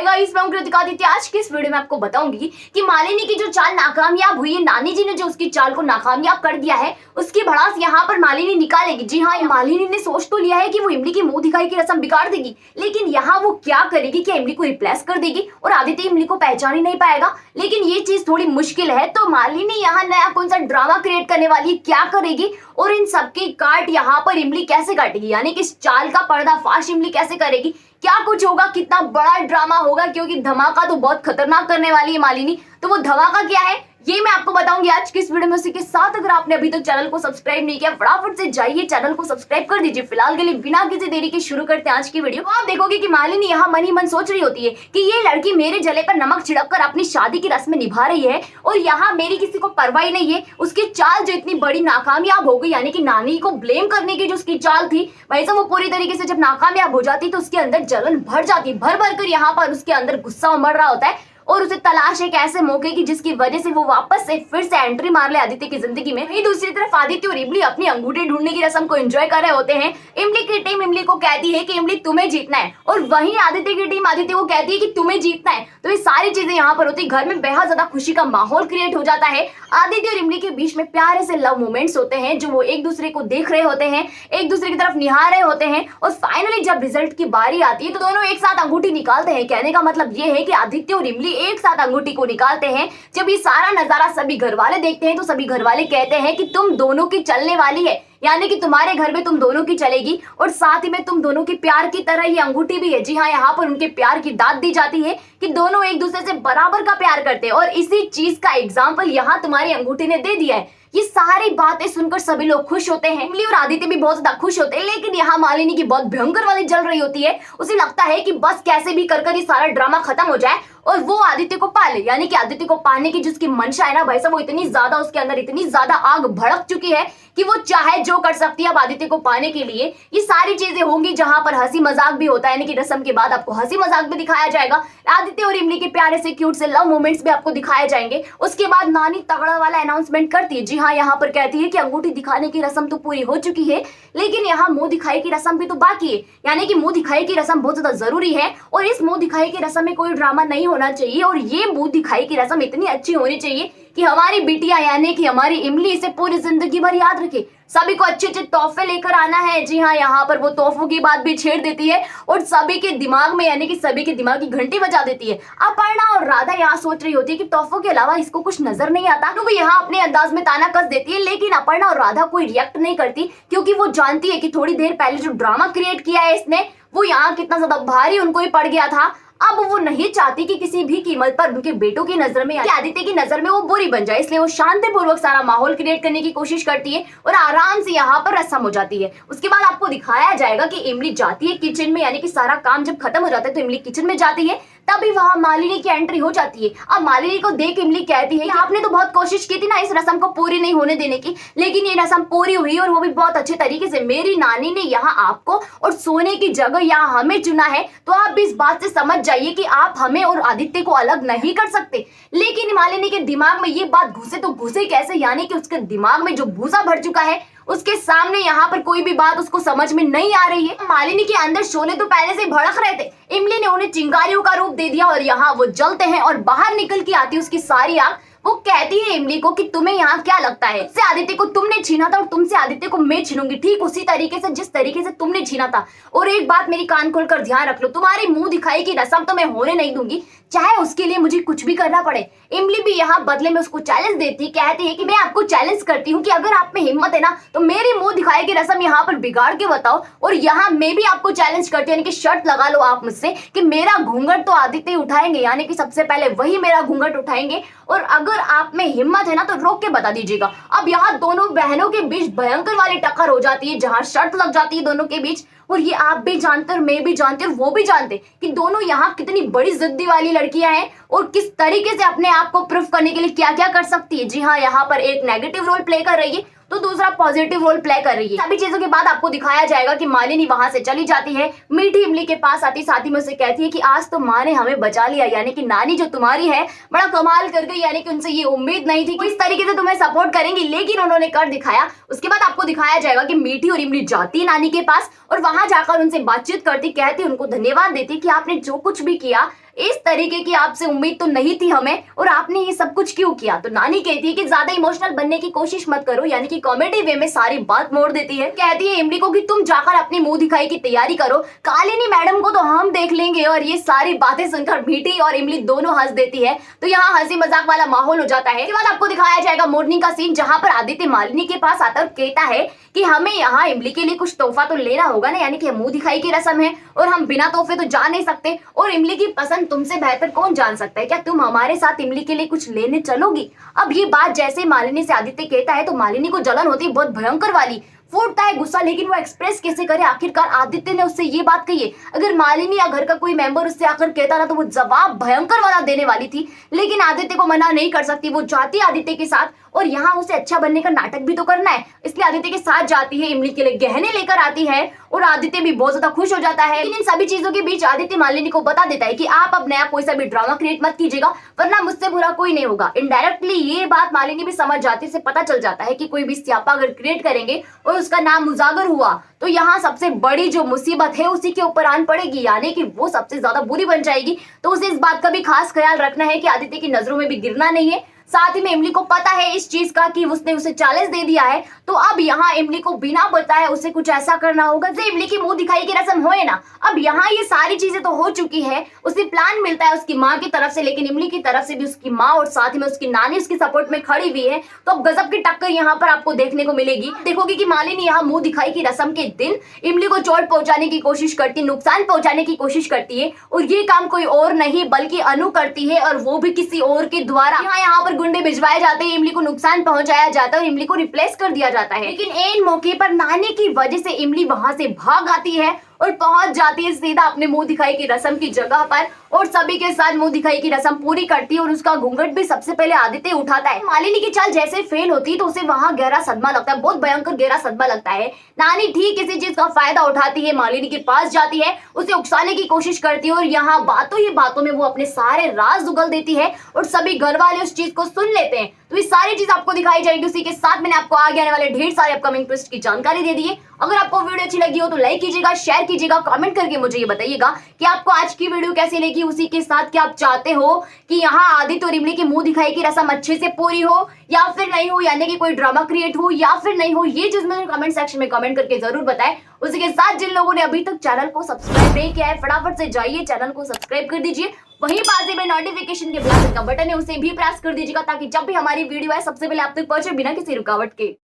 Hi guys, मैं हूं कृतिका आदित्य। आज की इस वीडियो में आपको बताऊंगी कि मालिनी की जो चाल नाकामयाब हुई है, नानी जी ने जो उसकी चाल को नाकामयाब कर दिया है, उसकी भड़ास यहाँ पर मालिनी निकालेगी। जी हाँ, मालिनी ने सोच तो लिया है कि वो इमली की मुंह दिखाई की रस्म बिगाड़ देगी, लेकिन यहाँ वो क्या करेगी, क्या इमली को रिप्लेस कर देगी और आदित्य इमली को पहचान ही नहीं पाएगा। लेकिन ये चीज थोड़ी मुश्किल है, तो मालिनी यहाँ नया कौन सा ड्रामा क्रिएट करने वाली है, क्या करेगी और इन सबकी काट यहाँ पर इमली कैसे काटेगी, यानी कि इस चाल का पर्दाफाश इमली कैसे करेगी, क्या कुछ होगा, कितना बड़ा ड्रामा होगा, क्योंकि धमाका तो बहुत खतरनाक करने वाली है मालिनी। तो वो धमाका क्या है ये मैं आपको बताऊंगी आज की इस वीडियो में। उसी के साथ अगर आपने अभी तक चैनल को सब्सक्राइब नहीं किया, फटाफट से जाइए चैनल को सब्सक्राइब कर दीजिए। फिलहाल के लिए बिना किसी देरी के शुरू करते हैं आज की वीडियो। आप देखोगे कि मालिनी यहाँ मन ही मन सोच रही होती है कि ये लड़की मेरे जले पर नमक छिड़क कर अपनी शादी की रस्म निभा रही है और यहाँ मेरी किसी को परवाह नहीं है। उसकी चाल जो इतनी बड़ी नाकामयाब हो गई, यानी कि नानी को ब्लेम करने की जो उसकी चाल थी, वैसे वो पूरी तरीके से जब नाकामयाब हो जाती तो उसके अंदर जलन भर जाती, भर भर कर यहाँ पर उसके अंदर गुस्सा उमड़ रहा होता है और उसे तलाश एक ऐसे मौके की जिसकी वजह से वो वापस से फिर से एंट्री मार ले आदित्य की जिंदगी में। वहीं दूसरी तरफ आदित्य और इमली अपनी अंगूठी ढूंढने की रस्म को एंजॉय कर रहे होते हैं। इमली की टीम इमली को कहती है कि इमली तुम्हें जीतना है और वहीं आदित्य की टीम आदित्य को कहती है कि तुम्हें जीतना है। तो ये सारी चीजें यहाँ पर होती, घर में बेहद ज्यादा खुशी का माहौल क्रिएट हो जाता है। आदित्य और इमली के बीच में प्यारे से लव मोमेंट्स होते हैं, जो वो एक दूसरे को देख रहे होते हैं, एक दूसरे की तरफ निहार रहे होते हैं और फाइनली जब रिजल्ट की बारी आती है तो दोनों एक साथ अंगूठी निकालते हैं। कहने का मतलब ये है कि आदित्य और इमली एक साथ अंगूठी को निकालते हैं। जब ये सारा नजारा सभी घर वाले देखते हैं तो सभी घर वाले कहते हैं कि तुम दोनों की चलने वाली है, यानी कि तुम्हारे घर में तुम दोनों की चलेगी और साथ ही में तुम दोनों के प्यार की तरह ये अंगूठी भी है। जी हाँ, यहाँ पर उनके प्यार की दाद दी जाती है कि दोनों एक दूसरे से बराबर का प्यार करते हैं और इसी चीज का एग्जाम्पल यहाँ तुम्हारी अंगूठी ने दे दिया है। ये सारी बातें सुनकर सभी लोग खुश होते हैं, इमली और आदित्य भी बहुत ज्यादा खुश होते हैं। लेकिन यहाँ मालिनी की बहुत भयंकर वाली जल रही होती है। उसे लगता है कि बस कैसे भी कर ये सारा ड्रामा खत्म हो जाए और वो आदित्य को पाले, यानी कि आदित्य को पाने की जिसकी मंशा है ना भाई साहब, वो इतनी ज्यादा उसके अंदर इतनी ज्यादा आग भड़क चुकी है कि वो चाहे जो कर सकती है अब आदित्य को पाने के लिए। ये सारी चीजें होंगी जहां पर हंसी मजाक भी होता है, यानी कि रस्म के बाद आपको हंसी मजाक भी दिखाया जाएगा। आदित्य और इमली के प्यारे से क्यूट से लव मोमेंट्स भी आपको दिखाए जाएंगे। उसके बाद नानी तगड़ा वाला अनाउंसमेंट करती है। जी हाँ, यहाँ पर कहती है कि अंगूठी दिखाने की रस्म तो पूरी हो चुकी है, लेकिन यहाँ मुंह दिखाई की रस्म भी तो बाकी है, यानी कि मुंह दिखाई की रस्म बहुत ज्यादा जरूरी है और इस मुंह दिखाई की रस्म में कोई ड्रामा नहीं होना चाहिए और ये मुंह दिखाई की रस्म इतनी अच्छी होनी चाहिए कि हमारी बिटिया यानी कि हमारी इमली इसे पूरी जिंदगी भर याद रखे। सभी को अच्छे अच्छे तोहफे लेकर आना है। जी हाँ, यहाँ पर वो तोहफों की बात भी छेड़ देती है और सभी के दिमाग में, यानी कि सभी के दिमाग की घंटी बजा देती है। अपर्णा और राधा यहाँ सोच रही होती है कि तोहफों के अलावा इसको कुछ नजर नहीं आता, तो वो यहाँ अपने अंदाज में ताना कस देती है। लेकिन अपर्णा और राधा कोई रिएक्ट नहीं करती, क्योंकि वो जानती है कि थोड़ी देर पहले जो ड्रामा क्रिएट किया है इसने, वो यहाँ कितना ज्यादा भारी उनको ही पड़ गया था। अब वो नहीं चाहती कि किसी भी कीमत पर उनके बेटों की नजर में, आदित्य की नजर में वो बुरी बन जाए, इसलिए वो शांतिपूर्वक सारा माहौल क्रिएट करने की कोशिश करती है और आराम से यहाँ पर रस्म हो जाती है। उसके बाद आपको दिखाया जाएगा कि इमली जाती है किचन में, यानी कि सारा काम जब खत्म हो जाता है तो इमली किचन में जाती है, तभी वहां मालिनी की एंट्री हो जाती है। अब मालिनी को देख इमली कहती है कि आपने तो बहुत कोशिश की थी ना इस रस्म को पूरी नहीं होने देने की, लेकिन ये रस्म पूरी हुई और वो भी बहुत अच्छे तरीके से। मेरी नानी ने यहाँ आपको और सोने की जगह यहाँ हमें चुना है, तो आप भी इस बात से समझ जाइए कि आप हमें और आदित्य को अलग नहीं कर सकते। लेकिन मालिनी के दिमाग में ये बात घुसे तो घुसे कैसे, यानी कि उसके दिमाग में जो भूसा भर चुका है उसके सामने यहाँ पर कोई भी बात उसको समझ में नहीं आ रही है। मालिनी के अंदर शोले तो पहले से भड़क रहे थे, इमली ने उन्हें चिंगारियों का रूप दे दिया और यहाँ वो जलते हैं और बाहर निकल के आती है उसकी सारी आग। वो कहती है इमली को कि तुम्हें यहाँ क्या लगता है, से आदित्य को तुमने छीना था और तुमसे आदित्य को मैं छीनूंगी, ठीक उसी तरीके से जिस तरीके से तुमने छीना था। और एक बात मेरी कान खोलकर ध्यान रख लो, तुम्हारी मुंह दिखाई की रस्म तो मैं होने नहीं दूंगी, चाहे उसके लिए मुझे कुछ भी करना पड़े। इमली भी यहाँ बदले में उसको चैलेंज देती, कहती है कि मैं आपको चैलेंज करती हूँ कि अगर आप में हिम्मत है ना तो मेरी मुंह दिखाई की रस्म यहाँ पर बिगाड़ के बताओ और यहाँ मैं भी आपको चैलेंज करती हूँ, यानी कि शर्त लगा लो आप मुझसे कि मेरा घूंघट तो आदित्य उठाएंगे, यानी कि सबसे पहले वही मेरा घूंघट उठाएंगे और अगर आप में हिम्मत है ना तो रोक के बता दीजिएगा। अब यहाँ दोनों बहनों के बीच भयंकर वाली टक्कर हो जाती है, जहाँ शर्त लग जाती है दोनों के बीच। और ये आप भी जानते और मैं भी जानते और वो भी जानते कि दोनों यहाँ कितनी बड़ी जिद्दी वाली लड़कियां हैं और किस तरीके से अपने आप को प्रूफ करने के लिए क्या क्या कर सकती है। जी हाँ, यहाँ पर एक नेगेटिव रोल प्ले कर रही है तो दूसरा पॉजिटिव रोल प्ले कर रही है। सभी चीजों के बाद आपको दिखाया जाएगा कि मालिनी वहां से चली जाती है, मीठी इमली के पास आती, साथ ही में उसे कहती है कि आज तो माँ ने हमें बचा लिया, यानी कि नानी जो तुम्हारी है बड़ा कमाल कर गई, यानी कि उनसे ये उम्मीद नहीं थी कि इस तरीके से तुम्हें सपोर्ट करेंगी, लेकिन उन्होंने कर दिखाया। उसके बाद आपको दिखाया जाएगा कि मीठी और इमली जाती है नानी के पास और वहां जाकर उनसे बातचीत करती, कहती, उनको धन्यवाद देती कि आपने जो कुछ भी किया इस तरीके की आपसे उम्मीद तो नहीं थी हमें, और आपने ये सब कुछ क्यों किया। तो नानी कहती है कि ज्यादा इमोशनल बनने की कोशिश मत करो, यानी कि कॉमेडी वे में सारी बात मोड़ देती है। कहती है इमली को कि तुम जाकर अपनी मुंह दिखाई की तैयारी करो, कालिनी मैडम को तो हम देख लेंगे। और ये सारी बातें सुनकर मीठी और इमली दोनों हंस देती है। तो यहाँ हंसी मजाक वाला माहौल हो जाता है। इसके बाद आपको दिखाया जाएगा मॉर्निंग का सीन, जहाँ पर आदित्य मालिनी के पास आता और कहता है कि हमें यहाँ इमली के लिए कुछ तोहफा तो लेना होगा ना, यानी कि मुंह दिखाई की रस्म है और हम बिना तोहफे तो जा नहीं सकते, और इमली की पसंद तुमसे बेहतर कौन जान सकता है, क्या तुम हमारे साथ इमली के लिए कुछ लेने चलोगी। अब ये बात जैसे मालिनी से आदित्य कहता है तो मालिनी को जलन होती है बहुत भयंकर वाली, फूटता है गुस्सा, लेकिन वो एक्सप्रेस कैसे करे। आखिरकार आदित्य ने उससे ये बात कही है, अगर मालिनी या घर का कोई मेंबर उससे आकर कहता ना तो वो जवाब भयंकर वाला देने वाली थी, लेकिन आदित्य को मना नहीं कर सकती। वो जाती है आदित्य के साथ, और यहाँ उसे अच्छा बनने का नाटक भी तो करना है, इसलिए आदित्य के साथ जाती है, इमली के लिए गहने लेकर आती है, और आदित्य भी बहुत ज्यादा खुश हो जाता है। लेकिन इन सभी चीजों के बीच आदित्य मालिनी को बता देता है कि आप अब नया कोई सा भी ड्रामा क्रिएट मत कीजिएगा, वरना मुझसे बुरा कोई नहीं होगा। इनडायरेक्टली ये बात मालिनी भी समझ जाती है, उसे पता चल जाता है कि कोई भी स्यापा अगर क्रिएट करेंगे और उसका नाम उजागर हुआ तो यहाँ सबसे बड़ी जो मुसीबत है उसी के ऊपर आन पड़ेगी, यानी कि वो सबसे ज्यादा बुरी बन जाएगी। तो उसे इस बात का भी खास ख्याल रखना है कि आदित्य की नजरों में भी गिरना नहीं है। साथ ही में इमली को पता है इस चीज का कि उसने उसे चैलेंज दे दिया है, तो अब यहाँ इमली को बिना बताए उसे कुछ ऐसा करना होगा जैसे इमली की मुंह दिखाई की रस्म होए ना। अब यहाँ ये सारी चीजें तो हो चुकी है, उसे प्लान मिलता है उसकी माँ की तरफ से, लेकिन इमली की तरफ से भी उसकी माँ और साथ ही में उसकी नानी उसकी सपोर्ट में खड़ी हुई है। तो अब गजब की टक्कर यहाँ पर आपको देखने को मिलेगी। देखोगे कि मालिनी यहाँ मुंह दिखाई की रस्म के दिन इमली को चोट पहुंचाने की कोशिश करती, नुकसान पहुंचाने की कोशिश करती है, और ये काम कोई और नहीं बल्कि अनु करती है, और वो भी किसी और के द्वारा। यहाँ पर गुंडे भिजवाए जाते हैं, इमली को नुकसान पहुंचाया जाता है और इमली को रिप्लेस कर दिया जाता है। लेकिन एन मौके पर नानी की वजह से इमली वहां से भाग आती है और पहुंच जाती है सीधा अपने मुंह दिखाई की रस्म की जगह पर, और सभी के साथ मुंह दिखाई की रस्म पूरी करती है, और उसका घूंघट भी सबसे पहले आदित्य उठाता है। मालिनी की चाल जैसे फेल होती है तो उसे वहां गहरा सदमा लगता है, बहुत भयंकर गहरा सदमा लगता है। नानी ठीक इसी चीज का फायदा उठाती है, मालिनी के पास जाती है, उसे उकसाने की कोशिश करती है, और यहाँ बातों ही बातों में वो अपने सारे राज उगल देती है, और सभी घर वाले उस चीज को सुन लेते हैं। तो ये सारी चीज आपको दिखाई जाएगी। उसी के साथ मैंने आपको आगे आने वाले ढेर सारे अपकमिंग ट्विस्ट की जानकारी दे दी है। अगर आपको वीडियो अच्छी लगी हो तो लाइक कीजिएगा, शेयर कीजिएगा, कमेंट करके मुझे ये बताइएगा कि आपको आज की वीडियो कैसी लगी। उसी के साथ कि आप चाहते हो कि यहाँ आदित्य और इमली की मुंह दिखाई की रस्म अच्छे से पूरी हो या फिर नहीं हो, यानी कि कोई ड्रामा क्रिएट हो या फिर नहीं हो, ये चीज मुझे कमेंट सेक्शन में कमेंट करके जरूर बताएं। उसी के साथ जिन लोगों ने अभी तक चैनल को सब्सक्राइब नहीं किया है, फटाफट से जाइए चैनल को सब्सक्राइब कर दीजिए। वहीं पास में नोटिफिकेशन के बेल का बटन है, उसे भी प्रेस कर दीजिएगा, ताकि जब भी हमारी वीडियो आए सबसे पहले आप तक पहुंचे बिना किसी रुकावट के।